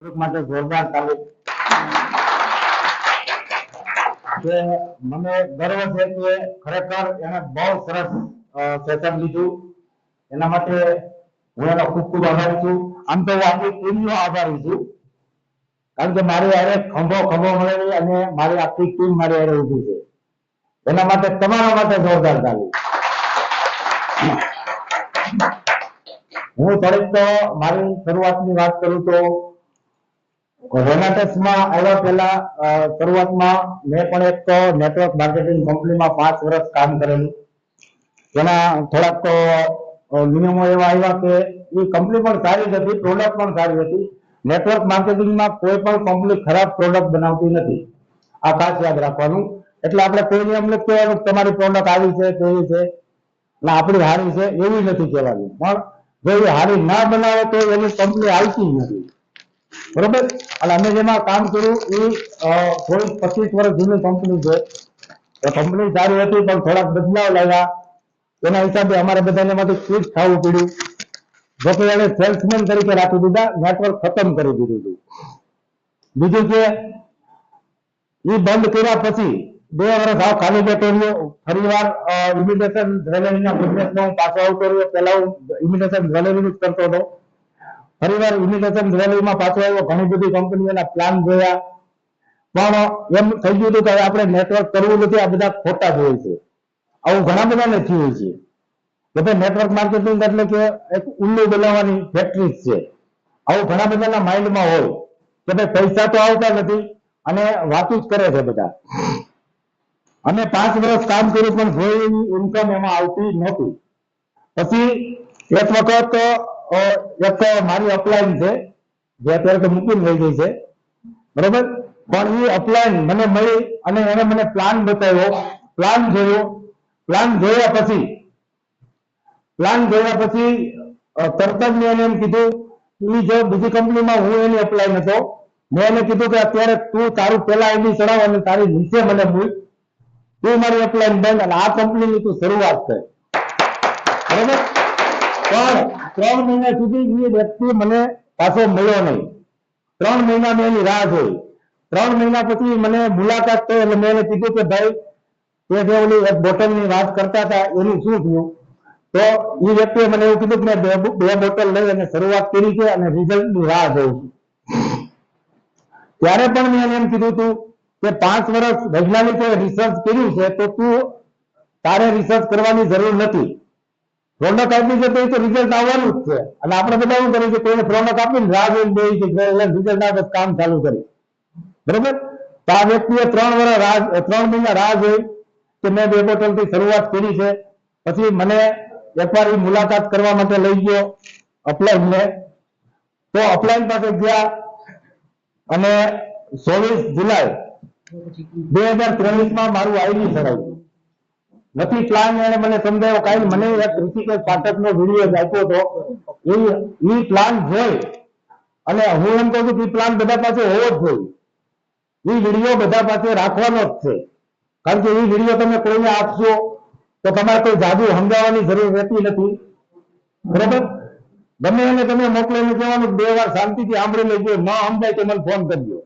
માટે જોરદાર તાલીમ કે મને ગર્વ છે કે ખરેખર એને બહુ સરસ સેટઅપ લીધું એના માટે હું એનો ખૂબ ખૂબ આભારી છું આમ તો હું આપણી ટીમનો આભારી છું કારણ કે મારી હારે ખંભો ખંભો મળેલી અને મારી આખી ટીમ મારી હારે ઊભી છે એના માટે તમારા માટે જોરદાર તાલીમ હું થોડીક તો મારી શરૂઆતની વાત કરું તો રેનાટેક્સમાં આવ્યા પહેલા શરૂઆતમાં મેં પણ એક તો નેટવર્ક માર્કેટિંગ કંપનીમાં 5 વર્ષ કામ કરેલું એના થોડાક તો નિયમો એવા આવ્યા કે એ કંપની પણ સારી હતી પ્રોડક્ટ પણ સારી હતી નેટવર્ક માર્કેટિંગમાં કોઈ પણ કંપની ખરાબ પ્રોડક્ટ બનાવતી નથી આ ખાસ યાદ રાખવાનું એટલે આપણે કોઈને એમ નથી કહેવાનું તમારી પ્રોડક્ટ આવી છે કેવી છે એટલે આપણી હારી છે એવી નથી કહેવાનું પણ જો એ હારી ના બનાવે તો એની કંપની હાલતી નથી બરોબર એટલે અમે જેમાં કામ કર્યું એ 25 વર્ષ જૂની કંપની છે એ કંપની સારી હતી પણ થોડાક બદલાવ લાવ્યા એના હિસાબે અમારે બધાને એમાંથી સ્વિચ થવું પડ્યું જોકે એને સેલ્સમેન તરીકે રાખી દીધા નેટવર્ક ખતમ કરી દીધું હતું બીજું કે એ બંધ કર્યા પછી 2 વર્ષ આવ ખાલી બેઠો રહ્યો ફરીવાર ઇમિટેશન જ્વેલરીના બિઝનેસમાં હું પાછો આવતો રહ્યો પહેલા હું ઇમિટેશન જ્વેલરીનું જ કરતો હતો ફરીવાર ઇમિટેશન જ્વેલરીમાં પાછો આવ્યો ઘણી બધી કંપનીઓના પ્લાન જોયા પણ એમ થઈ ગયું હતું કે આપણે નેટવર્ક કરવું નથી આ બધા ખોટા જ હોય છે આવું ઘણા બધાને થયું છે કે ભાઈ નેટવર્ક માર્કેટિંગ એટલે કે એક ઉલ્લુ બનાવવાની ફેક્ટરી છે આવું ઘણા બધાના માઇન્ડમાં હોય કે ભાઈ પૈસા તો આવતા નથી અને વાતું જ કરે છે બધા અમે 5 વર્ષ કામ કર્યું પણ કોઈ ઇન્કમ એમાં આવતી નહોતી પછી એક વખત એક મારી અપલાઈન છે જે અત્યારે તો મૂકીને લઈ ગઈ છે બરોબર પણ એ અપલાઈન મને મળી અને એને મને પ્લાન બતાવ્યો પ્લાન જોયા પછી તરત જ મેં એને એમ કીધું એ જો બીજી કંપનીમાં હું એની અપલાઈન હતો મેં એને કીધું કે અત્યારે તું તારું પેલા આઈડી ચડાવ અને તારી નીચે મને મૂક તું મારી અપલાઈન બંધ અને આ કંપનીની તું શરૂઆત કર બરોબર પણ 3 મહિના સુધી એ વ્યક્તિ મને પાછો મળ્યો નહીં 3 મહિના મેં એની રાહ જોઈ 3 મહિના પછી મને મુલાકાત થઈ એટલે મેં એને કીધું કે ભાઈ તે જે ઓલી એક બોટલની વાત કરતા હતા એનું શું થયું તો એ વ્યક્તિએ મને એવું કીધું કે મેં 2 બોટલ લઈ અને શરૂઆત કરી છે અને રિઝલ્ટની રાહ જોઉં છું ત્યારે પણ મેં એમ કીધું હતું કે 5 વર્ષ વૈજ્ઞાનિકોએ રિસર્ચ કર્યું છે તો તું તારે રિસર્ચ કરવાની જરૂર નથી પ્રોડક્ટ આપી છે તો એ તો રિઝલ્ટ આવવાનું જ છે અને આપણે બધા શું કરીએ છીએ કોઈને પ્રોડક્ટ આપીને રાહ જોઈને બેસી છે રિઝલ્ટ આવે કામ ચાલુ કરી બરોબર તો આ વ્યક્તિએ 3 મહિના રાહ જોઈ કે મેં 2 બોટલથી શરૂઆત કરી છે પછી મને એકવાર એ મુલાકાત કરવા માટે લઈ ગયો અપલાઈનને તો અપલાઈન પાસે ગયા અને 24 જુલાઈ 2023 માં મારું આઈડી ચડાવ્યું નથી પ્લાન એને મને સમજાયો કાંઈ મને એક ઋષિકેશ પાઠકનો વિડીયો આપ્યો હતો એ પ્લાન જોઈ અને હું એમ કહું છું કે પ્લાન બધા પાસે હોવો જ જોઈએ એ વિડીયો બધા પાસે રાખવાનો જ છે કારણ કે એ વિડીયો તમે કોઈને આપશો તો તમારે કોઈ જાદુ સમજાવવાની જરૂર રહેતી નથી બરાબર ગમે એને તમે મોકલીને કહેવાનું 2 વાર શાંતિથી સાંભળી લેજો ન સમજાય તો મને ફોન કરજો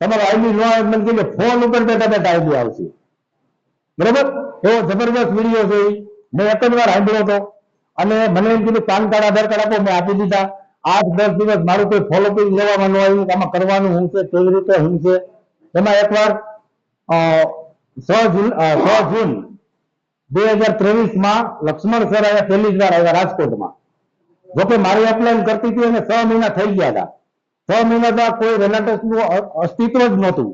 તમારો આઈડી ન આવે મને કહીએ ફોન ઉપર બેઠા બેઠા આઈડી આવશે બરોબર એવો જબરદસ્ત વિડીયો છે મેં એક જ વાર સાંભળ્યો હતો અને મને એમ કીધું પાન કાર્ડ આધાર કાર્ડ આપો મેં આપી દીધા 8-10 દિવસ મારું કોઈ ફોલોપિંગ લેવામાં ન આવ્યું આમાં કરવાનું શું છે કેવી રીતે શું છે એમાં એકવાર 6 જૂન 2023 માં લક્ષ્મણ સર આવ્યા પહેલી જ વાર આવ્યા રાજકોટમાં જોકે મારી અપલાઈન કરતી હતી અને 6 મહિના થઈ ગયા હતા 6 મહિના બાદ કોઈ રેનાટેક્સનું અસ્તિત્વ જ નહોતું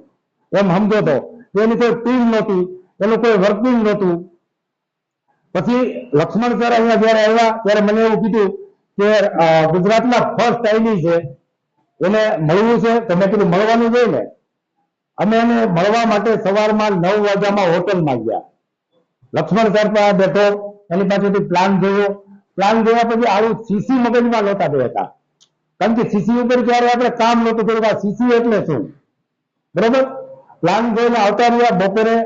એમ સમજો તો એની કોઈ ટીમ નહોતી એનું કોઈ વર્કિંગ નહોતું પછી લક્ષ્મણ સર અહીંયા જયારે આવ્યા ત્યારે મને એવું કીધું કે ગુજરાતના ફર્સ્ટ આઈડી છે એને મળવું છે તો મેં કીધું મળવાનું જોઈએ ને અમે એને મળવા માટે સવારમાં 9 વાગ્યામાં હોટલમાં ગયા લક્ષ્મણ સર પાસે બેઠો એની પાસેથી પ્લાન જોયા પછી આવું સીસી મગજમાં નહોતા બેઠા કારણ કે સીસી ઉપર ક્યારે આપણે કામ નહોતું કર્યું કે સીસી એટલે શું બરોબર પ્લાન જોઈને આવતા રહ્યા બપોરે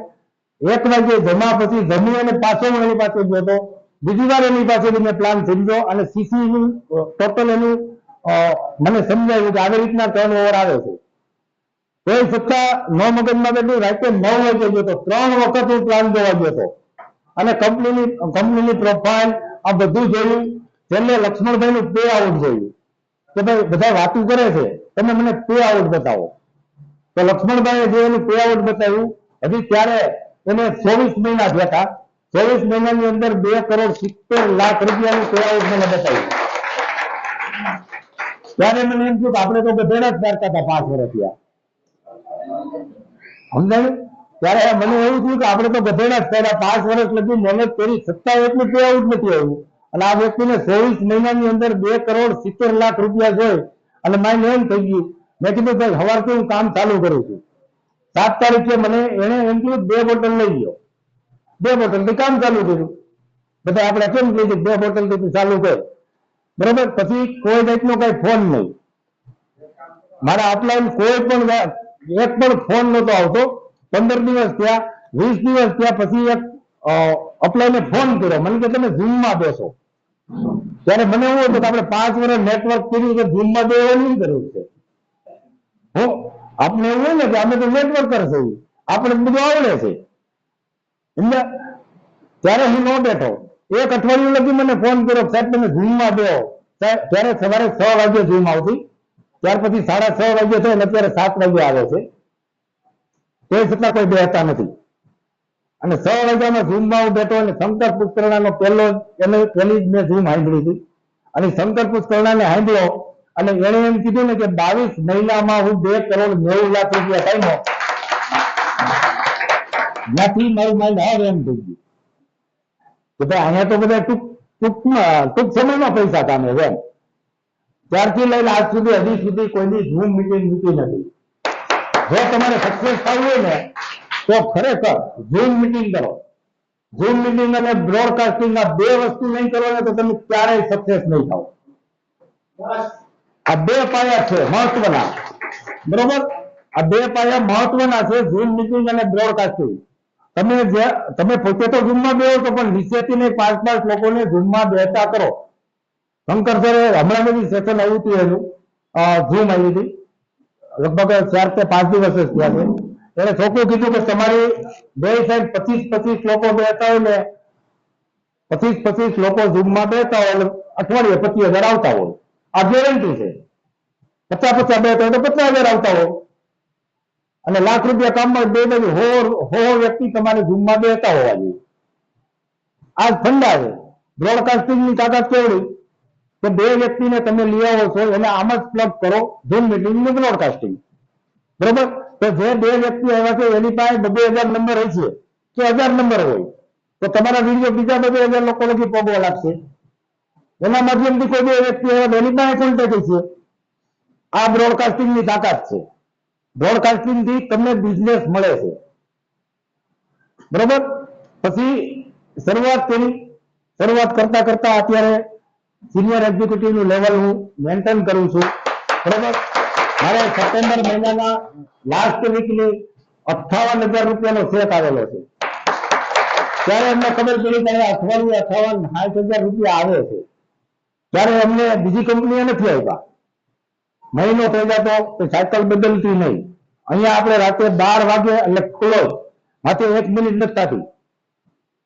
1 વાગે જમા પછી જમી અને પાછો હું એની પાસે ગયો હતો બીજી વાર એની પાસેથી મેં પ્લાન સમજો અને સીસી નું ટોટલ એનું મને સમજાયું કે આવી રીતના ટર્ન ઓવર આવે છે. કોઈ છતાં નો મગજમાં બેઠું રાતે 9 વાગે ગયો હતો, 3 વખત હું પ્લાન જોવા ગયો હતો અને કંપનીની પ્રોફાઇલ આ બધું જોયું. છેલ્લે લક્ષ્મણભાઈ નું પે આઉટ જોયું કે ભાઈ બધા વાતું કરે છે, તમે મને પે આઉટ બતાવો. તો લક્ષ્મણભાઈએ જે એનું પે આઉટ બતાવ્યું, હજી ત્યારે એને 24 મહિના થયા હતા. 24 મહિનાની અંદર 2,70,00,000 રૂપિયાનું પે આઉટ મને બતાવ્યું. ત્યારે મને એમ થયું કે આપણે તો ગધેડા જ કરતા હતા 5 વર્ષ થયા. સમજાયું? ત્યારે મને એવું થયું કે આપણે તો ગધેડા જ કર્યા, 5 વર્ષ લગી મહેનત કરી, છતાં એટલું પે આઉટ નથી આવ્યું. અને આ વ્યક્તિને 24 મહિનાની અંદર 2,70,00,000 રૂપિયા જોઈ અને માઇન્ડ એમ થઈ ગયું. મેં કીધું ભાઈ સવારથી હું કામ ચાલુ કરું છું. 7 તારીખે મને એને એમ કીધું 2 બોટલ લઈ ગયો, 2 બોટલ થી કામ ચાલુ કર્યું. બધા આપણે કેમ કહીએ 2 બોટલ થી ચાલુ કર, બરોબર. પછી કોઈ જાતનો કઈ ફોન નહીં, મારા અપલાઈન કોઈ પણ એક પણ ફોન નતો આવતો. 15 દિવસ થયા, 20 દિવસ થયા, પછી એક અપલાઈને ફોન કર્યો, મને કે તમે ઝૂમમાં બેસો. ત્યારે મને એવું હતું કે આપણે 5 વર્ષ નેટવર્ક કર્યું કે ઝૂમમાં બેસવાની જરૂર છે. આપણે એવું હોય ને કે અમે તો નેટવર્ક કરશે, આપણે બધું આવડે છે. ત્યારે હું ન બેઠો. એક અઠવાડિયું લગી મને ફોન કર્યો, સાહેબ તમે ઝૂમમાં બેહો. ત્યારે સવારે 6 વાગે ઝૂમ આવતી, ત્યાર પછી 6:30 વાગે થાય ને અત્યારે 7 વાગે આવે છે. તે છતાં કોઈ બેહતા નથી. અને 6 વાગ્યામાં ઝૂમમાં હું બેઠો અને શંકર પુષ્કરણાનો પહેલી જ મેં ઝૂમ સાંભળી હતી. અને શંકર પુષ્કરણાને સાંભળ્યો અને એને એમ કીધું ને કે 22 મહિનામાં હું 2,90,00,000 રૂપિયા પામ્યો. નથી મારું માઇન્ડ હવે એમ થઈ ગયું કે ભાઈ અહીંયા તો બધા ટૂંક સમયમાં પૈસા કામે એમ. ત્યારથી લઈને આજ સુધી હજી સુધી કોઈની ઝૂમ મીટિંગ મૂકી નથી. જો તમારે સક્સેસ થવું હોય ને તો ખરેખર ઝૂમ મીટિંગ કરો. ઝૂમ મીટિંગ અને બ્રોડકાસ્ટિંગ આ 2 વસ્તુ નહીં કરો ને તો તમે ક્યારેય સક્સેસ નહીં થાવ. આ 2 પાયા છે મહત્વના, બરોબર. આ 2 પાયા મહત્વના છે, ઝૂમ મીટિંગ અને બ્રોડકાસ્ટિંગ. તમે પોતે તો ઝૂમમાં બેહો છો, પણ નીચેથી ને 5 લોકોને ઝૂમમાં બેસતા કરો. શંકર સરે હમણાં બધી સેશન આવ્યું હતું એનું, ઝૂમ આવી હતી, લગભગ 4 કે 5 દિવસ જ થયા છે. એને છોકરું કીધું કે તમારી 2 સાઈડ 25 લોકો બેસતા હોય ને, 25 લોકો ઝૂમમાં બેસતા હોય એટલે અઠવાડિયે 25,000 આવતા હોય. આ ગેરંટી છે. 50 બેસતા હોય તો 50,000 આવતા હોય. અને લાખ રૂપિયા કામમાં 2 બાજુ વ્યક્તિ તમારે ઝૂમમાં બેસતા હોવા જોઈએ. આ ફંડા છે. બ્રોડકાસ્ટિંગની તાકાત કેવડી કે 2 વ્યક્તિને તમે લઈ આવો છો, એને આમ જ પ્લગ કરો, ઝૂમ મીટિંગ નું બ્રોડકાસ્ટિંગ, બરોબર. તો જે 2 વ્યક્તિ આવ્યા છે એની પાસે 2,000 નંબર હશે કે 1000 નંબર હોય તો તમારા વિડીયો બીજા 2,000 લોકો લગી પહોંચવા લાગશે. એના માધ્યમથી કોઈ 2 વ્યક્તિ આવ્યા તો એની પાસે કોન્ટેક્ટ હશે. આ બ્રોડકાસ્ટિંગ ની તાકાત છે. બ્રોડકાસ્ટિંગ થી તમને બિઝનેસ મળે છે, બરોબર. પછી શરૂઆત કરતા કરતા અત્યારે સિનિયર એક્ઝિક્યુટિવ નું લેવલ હું મેન્ટેન કરું છું, બરોબર. મારે સપ્ટેમ્બર મહિનાના લાસ્ટ વીકની 58,000 રૂપિયાનો ચેક આવેલો છે. ત્યારે અમને ખબર પડી કે અઠવાડિયે 58,000 રૂપિયા આવે છે. ત્યારે અમને બીજી કંપનીએ નથી આવ્યા. મહિનો થઈ જતો તો સાયકલ બદલતી નહીં. અહીંયા આપણે રાતે 12 વાગે એટલે ક્લોઝ, માથે 1 મિનિટ નથી થતી.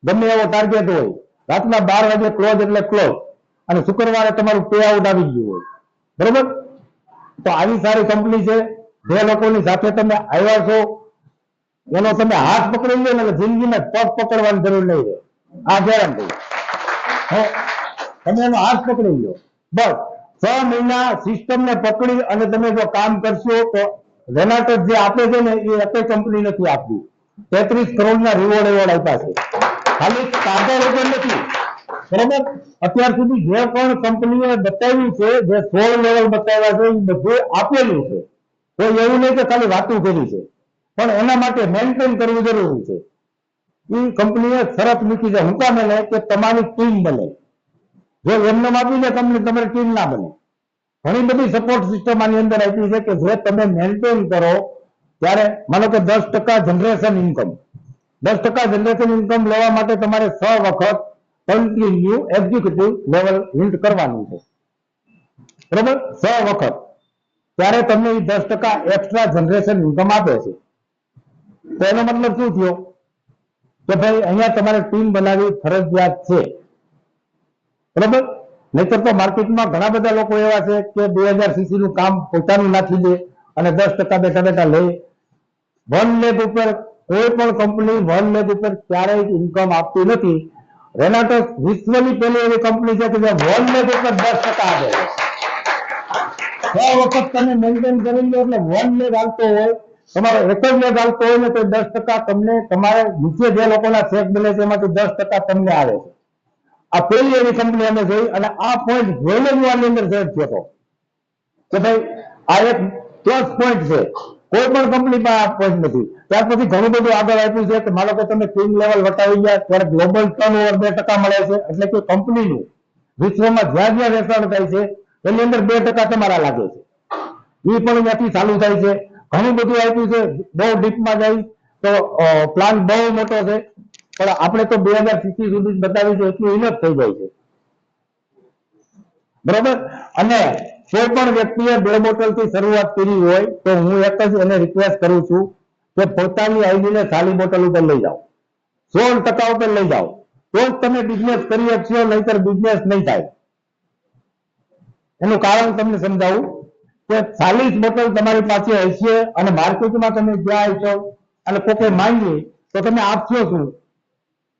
ગમે એવો ટાર્ગેટ હોય, રાતના 12 વાગે ક્લોઝ એટલે ક્લોઝ. અને શુક્રવારે તમારું પે આઉટ આવી ગયું હોય, બરોબર. તો આવી સારી કંપની છે. જે લોકોની સાથે તમે આવ્યા છો એનો તમે હાથ પકડી લો ને જિંદગીમાં પગ પકડવાની જરૂર નહીં રહે. આ ગેરંટી. તમે એનો હાથ પકડી લો, બસ 6 મહિના સિસ્ટમ ને પકડી અને તમે જો કામ કરશો તો રેનાટો જે આપે છે ને એ એક કંપની નથી આપતી. 33 કરોડના રિવોર્ડ એવોર્ડ આપ્યા છે, ખાલી કાગળ ઉપર નથી, બરોબર. અત્યાર સુધી જે પણ કંપનીએ બતાવ્યું છે, જે 16 લેવલ બતાવ્યા છે એ બધું આપેલું છે. કોઈ એવું નહીં કે ખાલી વાતું કરી છે, પણ એના માટે મેન્ટેન કરવું જરૂરી છે. એ કંપનીએ શરત મૂકી છે, હું કામ એને કે તમારી ટીમ બને. જો એમને આપી દે કંપની, તમારી ટીમ ના બને. ઘણી બધી સપોર્ટ સિસ્ટમ આની અંદર આપી છે કે જે તમે મેન્ટેન કરો ત્યારે માનો કે 10% જનરેશન ઇન્કમ, 10% જનરેશન ઇન્કમ લેવા માટે તમારે 6 વખત કન્ટિન્યુ એક્ઝિક્યુટિવ લેવલ હિન્ટ કરવાનું છે. બરોબર, 6 વખત, ત્યારે તમને એ 10% એક્સ્ટ્રા જનરેશન ઇન્કમ આપે છે. તો એનો મતલબ શું થયો કે ભાઈ અહીંયા તમારે ટીમ બનાવવી ફરજિયાત છે. બરોબર, નહીતર તો માર્કેટમાં ઘણા બધા લોકો એવા છે કે 2000 સીસી નું કામ પોતાનું નાખી દે અને 10% બેઠા બેઠા લે. 1 લેખ ઉપર કોઈ પણ કંપની 1 લેખ ઉપર ક્યારેય ઇન્કમ આપતી નથી. રેનાટસ વિશ્વની પહેલી એવી કંપની છે કે જે 1 લેખ ઉપર 10% આપે છે. 6 વખત તમે મેન્ટેન કરી લો એટલે 1 લેખ આવતો હોય, તમારો એક જ લેખ આવતો હોય ને તો 10% તમને તમારે નીચે જે લોકોના ચેક મળે છે એમાંથી 10% તમને આવે છે. આ પહેલી એવી કંપની અમે જોઈ અને આ પોઈન્ટ જોઈને હું આની અંદર સેટ થયો હતો કે ભાઈ આ એક પ્લસ પોઈન્ટ છે. કોઈ પણ કંપનીમાં આ પોઈન્ટ નથી. ત્યાર પછી ઘણું બધું આગળ આપ્યું છે કે માનો કે તમે કિંગ લેવલ વટાવી ગયા ત્યારે ગ્લોબલ ટર્નઓવર 2% મળે છે. એટલે કે કંપનીનું વિશ્વમાં જ્યાં જ્યાં વેચાણ થાય છે એની અંદર 2% તમારા લાગે છે. એ પણ ત્યાંથી ચાલુ થાય છે. ઘણું બધું આપ્યું છે. બહુ ડીપમાં જાય તો પ્લાન બહુ મોટો છે, પણ આપણે તો 2000 સીસી સુધી બતાવી છે એટલું ઇનફ થઈ જાય છે. બરોબર, અને કોઈ પણ વ્યક્તિએ 2 બોટલ થી શરૂઆત કરી હોય તો હું એક જ એને રિક્વેસ્ટ કરું છું કે પોતાની આઈડી ને ખાલી બોટલ ઉપર લઈ જાઓ, 16% ઉપર લઈ જાઓ, તો જ તમે બિઝનેસ કરી શકશો, નહીતર બિઝનેસ નહીં થાય. એનું કારણ તમને સમજાવું કે 40 બોટલ તમારી પાસે હશે અને માર્કેટમાં તમે જ્યાં છો અને કોકે માંગી તો તમે આપશો શું?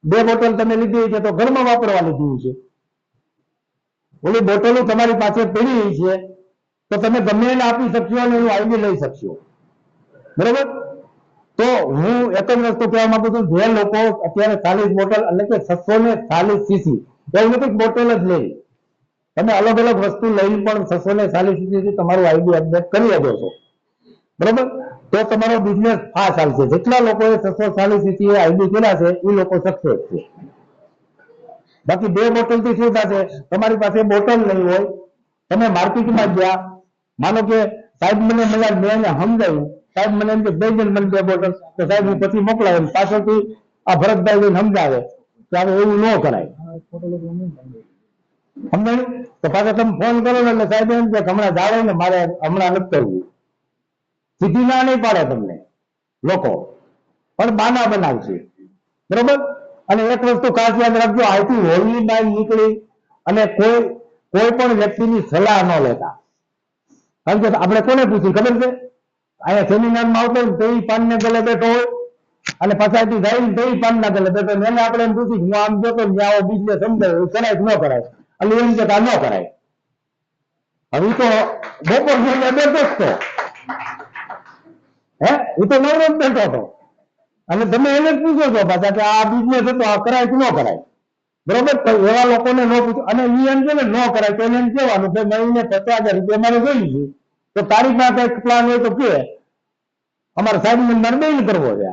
2 બોટલ તમે લીધી છે તો ઘરમાં વાપરવા લીધી છે. ઓલી બોટલો તમારી પાસે પડી છે તો તમે ગમે એને આપી શકશો અને એનું આઈડી લઈ શકશો. બરોબર, તો હું એક જ વસ્તુ કહેવા માંગુ છું, જે લોકો અત્યારે 40 બોટલ એટલે કે 640 સીસી એવું નથી બોટલ જ લેવી, તમે અલગ અલગ વસ્તુ લઈને પણ 640 સીસી થી તમારું આઈડી અપડેટ કરી શકો છો. બરોબર, તો તમારો બિઝનેસ ફાસ્ટ ચાલશે. જેટલા લોકોએ 640 સીસી આઈડી કર્યા છે એ લોકો સક્સેસ છે. બાકી 2 બોટલ થી શું થશે? તમારી પાસે બોટલ નહીં હોય, તમે માર્કેટમાં ગયા, માનો કે સાહેબ મને મળ્યા, મેં એને સમજાવ્યું, સાહેબ મને એમ કે દઈ દે મને 2 બોટલ, તો સાહેબ હું પછી મોકલાવે પાછળથી આ ભરતભાઈ જઈને સમજાવે કે હવે એવું ન કરાય. સમજાયું? તો પાછા તમે ફોન કરો ને એટલે સાહેબ એમ કે હમણાં જાવે ને મારે હમણાં નથી કરવું. સીધી ના નહીં પાડે તમને લોકો, પણ બાના બનાવશે. બરોબર, અને એક વસ્તુ ખાસ યાદ રાખજો, આઈથી હોલની બહાર નીકળી અને કોઈ પણ વ્યક્તિની સલાહ ન લેતા. કારણ કે આપણે કોને પૂછ્યું ખબર છે? અહીંયા સેમિનારમાં આવતો હોય તો એ પાનને ગલે બેઠો હોય અને પાછળથી જાય ને તો એ પાનના ગલે બેઠો, એને આપણે એમ પૂછ્યું હું આમ જોતો ને આવો બિઝનેસ સમજાય કરાય કે ન કરાય, એટલે એમ કે આ ન કરાય. હવે તો બપોર સુધી બેઠો જ તો એ તો નવરો જ બેઠો હતો અને તમે એને જ પૂછો છો પાછા કે આ બિઝનેસ હતો આ કરાય કે ન કરાય. બરોબર, તો એવા લોકોને ન પૂછો અને એ એમ છે ને ન કરાય તો એને એમ કહેવાનું કે મહિને 50,000 રૂપિયા મારે જોઈએ છે, તો તારી પાસે એક પ્લાન હોય તો કે અમારે સાહેબ ને મારે બેન કરવો છે,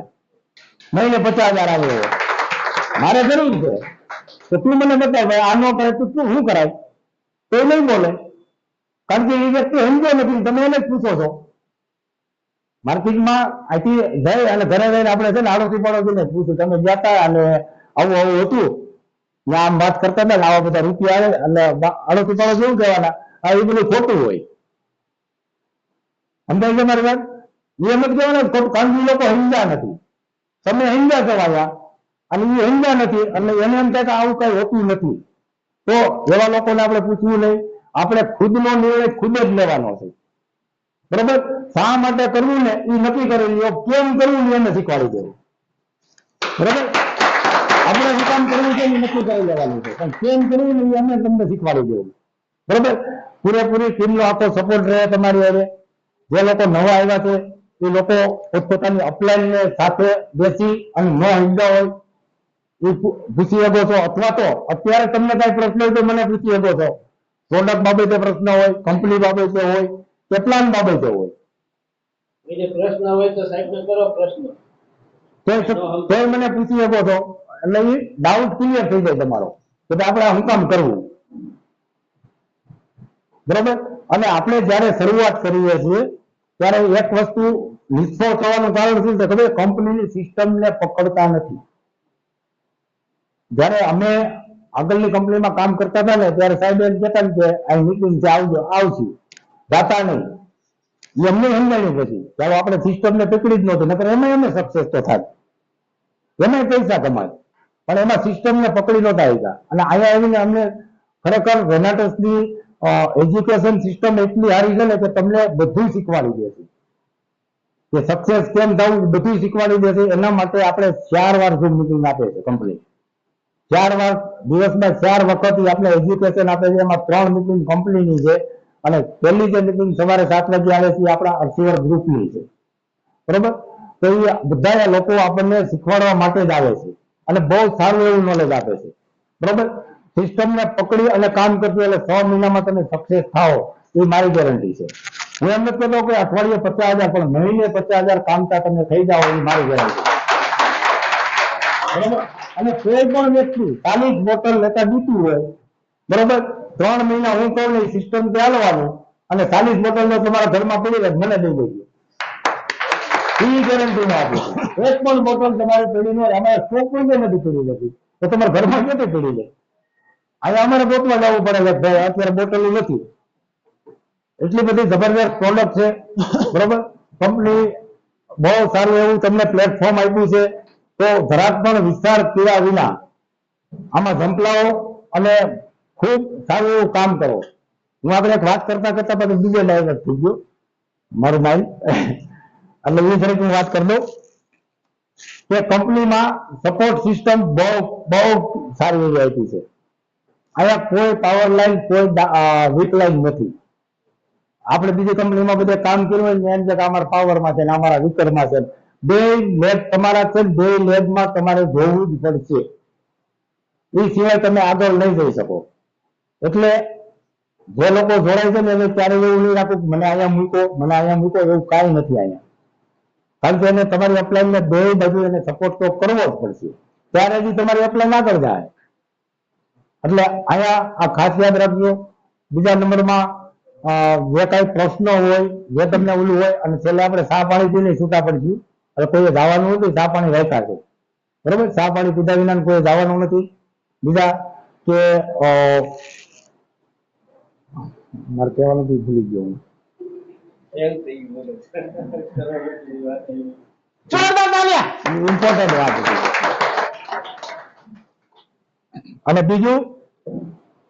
મહિને 50,000 આવે મારે જરૂર છે, તો તું મને બતાવ ભાઈ આ ન કરે તો શું શું કરાય? તો નહીં બોલે, કારણ કે એ વ્યક્તિ સમજો નથી, તમે એને જ પૂછો છો. માર્કેટમાં અહીંથી જાય અને ઘરે જઈને આપણે છે ને આડોશી પડોશીને પૂછ્યું તમે ગયા હતા અને આવું આવું હતું ને આમ વાત કરતા હતા ને આવા બધા રૂપિયા આવે એટલે આડોશી પડોશી એવું કહેવાના આ એ બધું ખોટું હોય. સમજાય છે મારી વાત? એમ જ કહેવાના ખોટું, કારણ કે એ લોકો સમજ્યા નથી, તમે સમજ્યા કહેવાયા અને એ સમજ્યા નથી એટલે એને એમ થાય કે આવું કઈ હોતું નથી. તો એવા લોકોને આપણે પૂછવું નહીં, આપણે ખુદનો નિર્ણય ખુદ જ લેવાનો છે. બરોબર, શા માટે કરવું ને એ નક્કી કરેલું, કેમ કરવું ને એને શીખવાડી દેવું. બરોબર, આપણે શું કામ કરવું છે એ નક્કી કરી લેવાનું છે, પણ કેમ કરવું ને એને તમને શીખવાડી દેવું. બરોબર, પૂરેપૂરી ટીમનો આખો સપોર્ટ રહે તમારી હવે. જે લોકો નવા આવ્યા છે એ લોકો પોતપોતાની અપલાઈનને સાથે બેસી અને ન સમજ્યા હોય એ પૂછી શકો છો, અથવા તો અત્યારે તમને કઈ પ્રશ્ન હોય તો મને પૂછી શકો છો. પ્રોડક્ટ બાબતે પ્રશ્ન હોય, કંપની બાબતે હોય, કે પ્લાન બાબતે હોય. પ્રશ્ન હોય તો સાહેબને કરો પ્રશ્ન, તો મને પૂછી શકો છો, એટલે એ ડાઉટ ક્લિયર થઈ જાય તમારો કે આપણે શું કામ કરવું. બરોબર, અને આપણે જયારે શરૂઆત કરીએ છીએ ત્યારે એક વસ્તુ નિષ્ફળ થવાનું કારણ શું છે ખબર? કંપનીની સિસ્ટમને પકડતા નથી. જ્યારે અમે આગળની કંપનીમાં કામ કરતા હતા ને ત્યારે સાહેબ એમ કહેતા ને કે આ મીટિંગ છે, આવજો, આવશું, જાતા નહીં. એ અમને સમજાયું પછી ચાલો આપણે સિસ્ટમને પકડી જ નહોતી, નકર એમાં એમને સક્સેસ તો થાય, એમાં પૈસા કમાય, પણ એમાં સિસ્ટમને પકડી નહોતા આવ્યા. અને અહીંયા આવીને અમને ખરેખર રેનાટસની એજ્યુકેશન સિસ્ટમ એટલી સારી છે ને કે તમને બધું શીખવાડી દે છે, કે સક્સેસ કેમ થવું બધું શીખવાડી દે છે. એના માટે આપણે 4 વાર ઝૂમ મીટિંગ આપે છે કંપની, 4 વાર, દિવસમાં 4 વખત આપણે એજ્યુકેશન આપે છે. એમાં 3 મીટિંગ કંપનીની છે અને પહેલી જે મીટિંગ સવારે 7 વાગે આવે છે આપણા અરસીવર ગ્રુપની છે, બરોબર. તો એ બધા લોકો આપણને શીખવાડવા માટે જ આવે છે અને બહુ સારું એવું નોલેજ આપે છે, બરોબર. સિસ્ટમને પકડી અને કામ કરતી એટલે 6 મહિનામાં તમે સક્સેસ થાઓ એ મારી ગેરંટી છે. હું એમ નથી કહેતો કે અઠવાડિયે 50,000, પણ મહિને 50,000 કામતા તમે થઈ જાઓ એ મારી ગેરંટી છે, બરોબર. અને કોઈ પણ વ્યક્તિ 40 બોટલ લેતા દીધું હોય, બરોબર, 3 મહિના હું કહું ને સિસ્ટમ થી હાલવાનું અને 40 બોટલ તો તમારા ઘરમાં પડી રહે, મને દઈ દેજો, એ ગેરંટી માં આપું છું. એક પણ બોટલ તમારે પડી ન રહે, અમારે સ્ટોક પણ નથી પડી રહેતી, તો તમારા ઘરમાં ક્યાંથી પડી રહે? અહીંયા અમારે ગોતવા જવું પડે કે ભાઈ અત્યારે બોટલ નથી. એટલી બધી જબરદસ્ત પ્રોડક્ટ છે, બરોબર. કંપની બહુ સારું એવું તમને પ્લેટફોર્મ આપ્યું છે, તો જરાક પણ વિસ્તાર કર્યા વિના આમાં ઝંપલાઓ અને ખૂબ સારું એવું કામ કરો. હું આપણે એક વાત કરતા કરતા પછી બીજે ડાયવર્ટ થઈ ગયો મારું માઇન્ડ, એટલે એ ફરીથી હું વાત કરી દઉં કે કંપનીમાં સપોર્ટ સિસ્ટમ બહુ બહુ સારી એવી આપી છે. અહીંયા કોઈ પાવર લાઈન, કોઈ વીક લાઈન નથી. આપણે બીજી કંપનીમાં બધે કામ કર્યું હોય ને એમ કે અમારા પાવરમાં છે ને અમારા વીકરમાં છે, બે લેબ તમારા છે, બે લેબમાં તમારે જોવું જ પડશે, એ સિવાય તમે આગળ નહીં જઈ શકો. એટલે જે લોકો જોડાય છે ને એને ક્યારેય એવું નહીં રાખવું મને અહીંયા મૂકો, મને અહીંયા મૂકો, એવું કાંઈ નથી અહીંયા. કારણ કે એને તમારી અપલાઈનને બે બાજુ એને સપોર્ટ તો કરવો જ પડશે, ત્યારે જ તમારી અપલાઈન આગળ જાય. એટલે અહીંયા આ ખાસ યાદ રાખજો. બીજા નંબરમાં જે કાંઈ પ્રશ્નો હોય, જે તમને ઓલું હોય, અને છેલ્લે આપણે ચા પાણી પીને છૂટા પડશું. હવે કોઈએ જવાનું નથી, ચા પાણી રાખ્યા છે, બરોબર. ચા પાણી પીધા વિના કોઈ જવાનું નથી. બીજા કે મારે કહેવાનું હતું ભૂલી ગયો હું. ઇમ્પોર્ટન્ટ વાત હતી. અને બીજું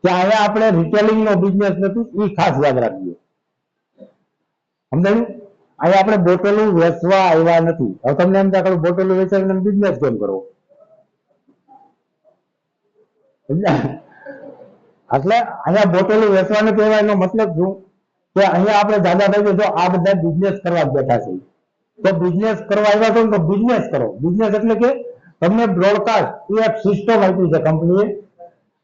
કે અહીંયા આપણે રિટેલિંગ નો બિઝનેસ નથી, એ ખાસ યાદ રાખજો, સમજાયું? અહીંયા આપણે બોટલો વેચવા આવ્યા નથી. હવે તમને એમ થાય બોટલો વેચાવીને બિઝનેસ કેમ કરવો, એટલે અહીંયા બોટલો વેચવા નથી આવ્યા એનો મતલબ શું કે અહીંયા આપણે દાદા ભાઈ જો આ બધા બિઝનેસ કરવા બેઠા છે, તો બિઝનેસ કરવા આવ્યા છો તો બિઝનેસ કરો. બિઝનેસ એટલે કે તમને બ્રોડકાસ્ટ એ એક સિસ્ટમ આપી છે કંપનીએ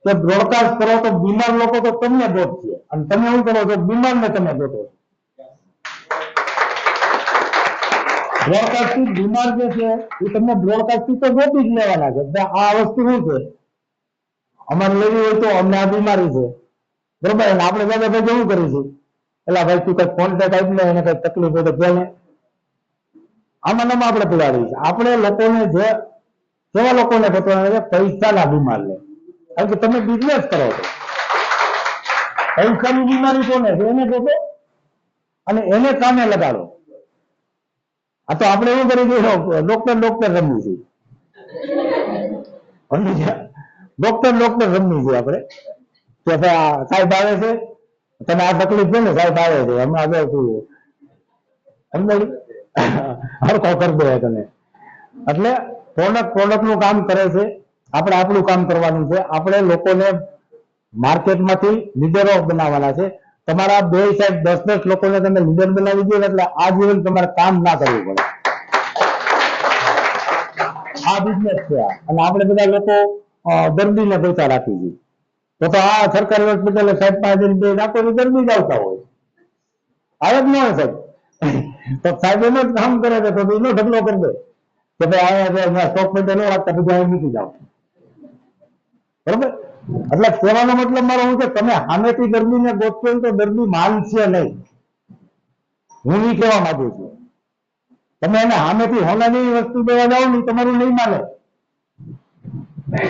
કે બ્રોડકાસ્ટ કરો તો બીમાર લોકો તો તમને ગોતશે અને તમે શું કરો છો બીમારને તમે ગોતો છો. બ્રોડકાસ્ટ થી બીમાર જે છે એ તમને બ્રોડકાસ્ટ થી તો ગોતી જ લેવાના છે. આ વસ્તુ શું છે અમારે લેવી હોય તો અમને આ બીમારી છે, બરોબર, અને આપણે દાદા ભાઈ કેવું કરીશું એટલે ભાઈ તું કઈ કોન્ટેક્ટ આપી લે, એને કઈ તકલીફ હોય તો કે આમાં નામ આપણે પીડાવી છે. આપણે લોકોને જે કેવા લોકોને ગોતવાના છે પૈસાના બીમાર લે, કારણ કે તમે બિઝનેસ કરો છો. પૈસાની બીમારી કોને છે એને ગોતો અને એને કામે લગાડો. આ તો આપણે એવું કરી દઈએ ડોક્ટર રમવું છે, ડોક્ટર રમવું છે આપણે કે ભાઈ સાહેબ આવે છે, તને આ તકલીફ છે ને સાહેબ આવે છે, હમણાં આગળ શું હરખો કરી દે તને. એટલે પ્રોડક્ટ નું કામ કરે છે, આપણે આપણું કામ કરવાનું છે. આપણે લોકોને માર્કેટમાંથી લીડરો બનાવવાના છે. તમારા બે સાહેબ 10 લોકોને તમે લીડર બનાવી દો એટલે આ જીવન તમારે કામ ના કરવું પડે. આ બિઝનેસ છે અને આપણે બધા લોકો દર્દીને પૈસા રાખી છીએ તો આ સરકારી હોસ્પિટલ સાહેબ પાસે બે રાખો દર્દી જ આવતા હોય, આવે જ ન હોય સાહેબ. તો સાહેબ એમ જ કામ કરે છે તો એનો ઢગલો કરી દે કે ભાઈ આયા સ્ટોક પેટે ન રાખતા બીજા અહીં મૂકી જાઓ, બરોબર. એટલે કહેવાનો મતલબ મારો શું છે તમે સામેથી દર્દીને ગોતશો તો દર્દી માનશે નહીં. હું નહીં કહેવા માંગુ છું તમે એને સામેથી હોનાની વસ્તુ દેવા જાઓ ને તમારું નહીં માને.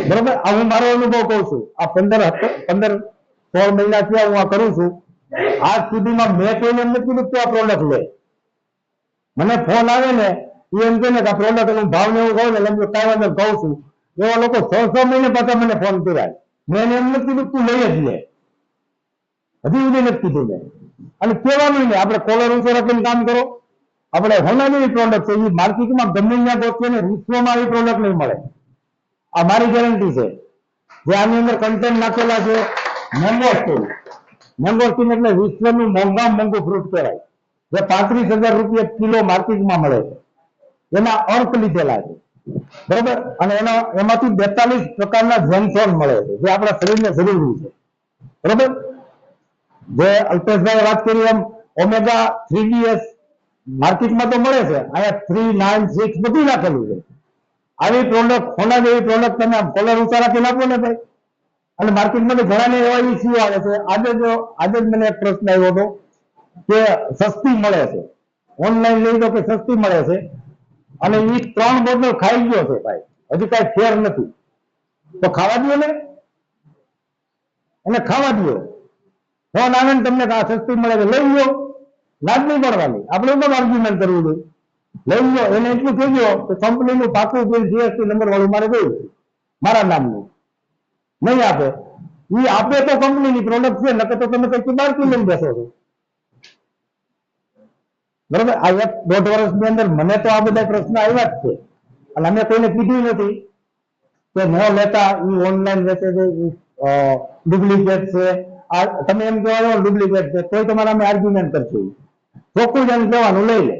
બરોબર, આ હું મારો અનુભવ કહું છું. આ 15-16 મહિના થયા હું આ કરું છું. આજ સુધીમાં મેં કોઈને એમ નથી કીધું કે આ પ્રોડક્ટ લે. મને ફોન આવે ને એ એમ કે ને કે આ પ્રોડક્ટ નો ભાવ ને એવું કહું ને એટલે કાંઈ વાંધો નહીં કહું છું. એવા લોકો 6 મહિને પાછા મને ફોન કર્યા. મેં એને એમ નથી કીધું તું લઈ જ લે, હજી સુધી નથી કીધું મેં. અને કહેવાનું નહીં, આપણે કોલર ઊંચો રાખીને કામ કરો. આપણે હોના જેવી પ્રોડક્ટ છે એ માર્કેટમાં ગમે ત્યાં ગોતશો ને વિશ્વમાં આવી પ્રોડક્ટ નહીં મળે. આ મારી ગેરંટી છે. જે આની અંદર કન્ટેન્ટ નાખેલા છે મેંગોસ્ટીન. મેંગોસ્ટીન એટલે વિશ્વનું મોંઘામાં મોંઘું ફ્રૂટ કહેવાય, જે 35,000 રૂપિયા કિલો માર્કેટમાં મળે છે. એના અર્ક લીધેલા છે, બરોબર. અને એમાંથી 42 પ્રકારના જેન્સોન મળે છે, જે આપણા શરીરને જરૂરી છે, બરોબર. જે અલ્પેશભાઈ વાત કરી એમ ઓમેગા 3DS માર્કેટમાં તો મળે છે, અહીંયા 3, 9, 6 બધું નાખેલું છે. આવી પ્રોડક્ટ, સોના જેવી પ્રોડક્ટ તમે આમ કોલર ઊંચા રાખીને આપો ને ભાઈ, અને માર્કેટમાં તો ઘણાને એવા ઇસ્યુ આવે છે. આજે જ મને એક પ્રશ્ન આવ્યો હતો કે સસ્તી મળે છે, ઓનલાઈન લઈ લો કે સસ્તી મળે છે, અને એ 3 બોટલ ખાઈ ગયો છે ભાઈ, હજી કાંઈ ફેર નથી. તો ખાવા દો ને, એને ખાવા દો. ફોન આવે ને તમને આ સસ્તી મળે છે લઈ લો, ના જ નહીં પડવાની. આપણે પણ આર્ગ્યુમેન્ટ કરવું જોઈએ. લઈ લો, એને એટલું કહેજો કે કંપનીનું પાકું બિલ જીએસટી નંબર વાળું મારે જોયું છે, મારા નામનું. નહીં આપે, એ આપે તો કંપનીની પ્રોડક્ટ છે, નકર તો તમે કંઈક બહારથી લઈને બેસો છો, બરોબર. આ 1.5 વર્ષની અંદર મને તો આ બધા પ્રશ્ન આવ્યા જ છે, અને અમે કોઈને કીધું નથી કે ન લેતા, એ ઓનલાઈન વેચે છે, ડુપ્લિકેટ છે. આ તમે એમ કહેવા ડુપ્લિકેટ છે, કોઈ તમારા અમે આર્ગ્યુમેન્ટ કરશે. ચોખ્ખું જ એમ કહેવાનું લઈ લે.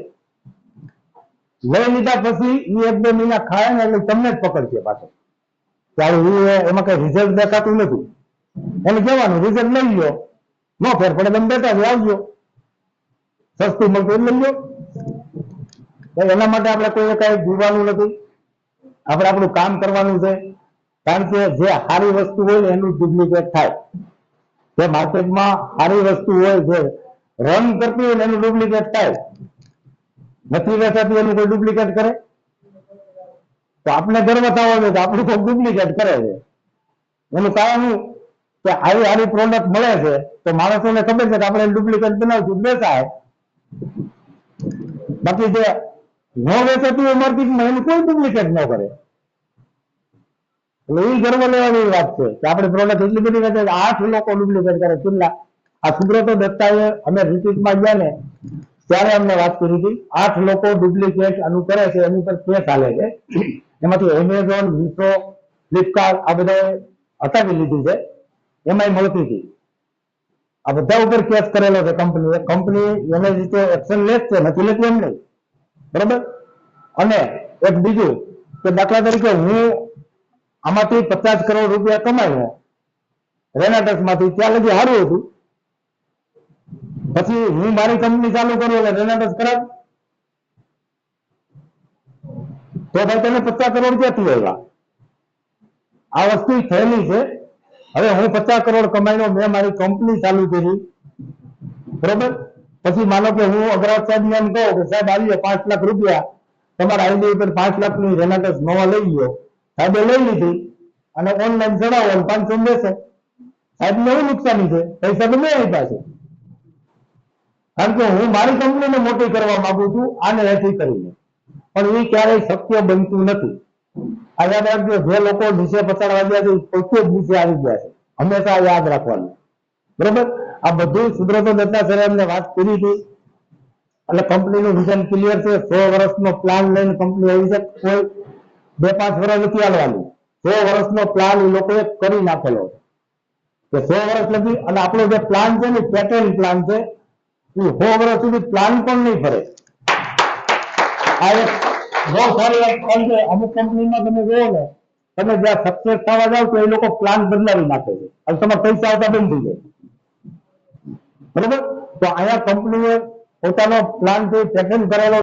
લઈ લીધા પછી એ 1-2 મહિના ખાય ને એટલે તમને જ પકડશે પાછો. ત્યારે એમાં કઈ રિઝલ્ટ દેખાતું નથી. એને કહેવાનું રિઝલ્ટ લઈ લો, ન ફેર પડે તમે બેઠા આવજો, સસ્તું મળતું લઈ લો. એના માટે આપણે કોઈ કઈ જીવવાનું નથી, આપણે આપણું કામ કરવાનું છે. કારણ કે જે સારી વસ્તુ હોય એનું ડુપ્લિકેટ થાય. જે માર્કેટમાં સારી વસ્તુ હોય, જે રન કરતી હોય એનું ડુપ્લિકેટ થાય. નથી વેચાતી એનું કોઈ ડુપ્લિકેટ કરે તો આપણે ગર્વ થવો જોઈએ કે આપણું કોઈ ડુપ્લિકેટ કરે છે. એનું કારણ કે આવી સારી પ્રોડક્ટ મળે છે તો માણસોને ખબર છે કે આપણે ડુપ્લિકેટ બનાવશું, વેચાય. બાકી જે ન વેચાતી હોય માર્કેટમાં એનું કોઈ ડુપ્લિકેટ ન કરે. એટલે એ ગર્વ લેવાની વાત છે કે આપણે પ્રોડક્ટ એટલી બધી વેચે 8 લોકો ડુપ્લિકેટ કરે. કેટલા? આ સુબ્રતો દત્તાએ અમે રિપીટમાં ગયા ને ત્યારે અમને વાત કરી હતી, 8 લોકો ડુપ્લિકેટ આનું કરે છે, એની પર કેસ ચાલે છે. એમાંથી એમેઝોન, મીશો, ફ્લિપકાર્ટ આ બધા હટાવી લીધી છે, એમાંય મળતી હતી. આ બધા ઉપર કેસ કરેલો છે કંપનીએ. કંપની એને રીતે એક્શન લે છે, નથી લેતી એમ નહીં, બરોબર. અને એક બીજું કે દાખલા તરીકે હું આમાંથી 50 કરોડ રૂપિયા કમાયો રેનાટસ માંથી, ત્યાં લગી સારું હતું. પછી હું મારી કંપની ચાલુ કરું એટલે રેનાટસ ખરાબ, તો ભાઈ તમે 50 કરોડ ક્યાંથી આવ્યા? આ વસ્તુ થયેલી છે. હવે હું 50 કરોડ કમાઈનો, મેં મારી કંપની ચાલુ કરી, બરોબર. પછી માનો કે હું અગ્રવાલ સાહેબ ને એમ કહું કે સાહેબ આવીએ 5 લાખ રૂપિયા તમારા આઈડી ઉપર 5 લાખની રેનાટસ નવા લઈ ગયો. સાહેબે લઈ લીધી અને ઓનલાઈન ચડાવો અને 500 બેસે. સાહેબ ને એવું નુકસાની છે, પૈસા તો મેં આપ્યા છે. કારણ કે હું મારી કંપનીને મોટી કરવા માંગુ છું આને એથી કરીને, પણ એ ક્યારેય શક્ય બનતું નથી. આ યાદ રાખજો, જે લોકો નીચે પચાડવા ગયા છે પોતે જ નીચે આવી ગયા છે, હંમેશા યાદ રાખવાનું, બરોબર. આ બધું સુબ્રતો દત્તા સરે અમને વાત કરી હતી. એટલે કંપનીનું વિઝન ક્લિયર છે. 100 વર્ષનો પ્લાન લઈને કંપની આવી છે. કોઈ 2-5 વર્ષ નથી હાલવાની, 100 વર્ષનો પ્લાન એ લોકોએ કરી નાખેલો કે 100 વર્ષ લગી. અને આપણો જે પ્લાન છે ને પેટર્ન પ્લાન છે, એ 100 વર્ષ સુધી પ્લાન પણ નહીં ફરે. આ એક બહુ સારી વાત. કારણ કે અમુક કંપનીમાં તમે જોવો ને, તમે જ્યાં સક્સેસ થવા જાવ તો એ લોકો પ્લાન બદલાવી નાખે છે અને તમારા પૈસા આવતા બંધ થઈ જાય, બરોબર. તો અહીંયા કંપનીએ પોતાનો પ્લાન છે પેટર્ન કરેલો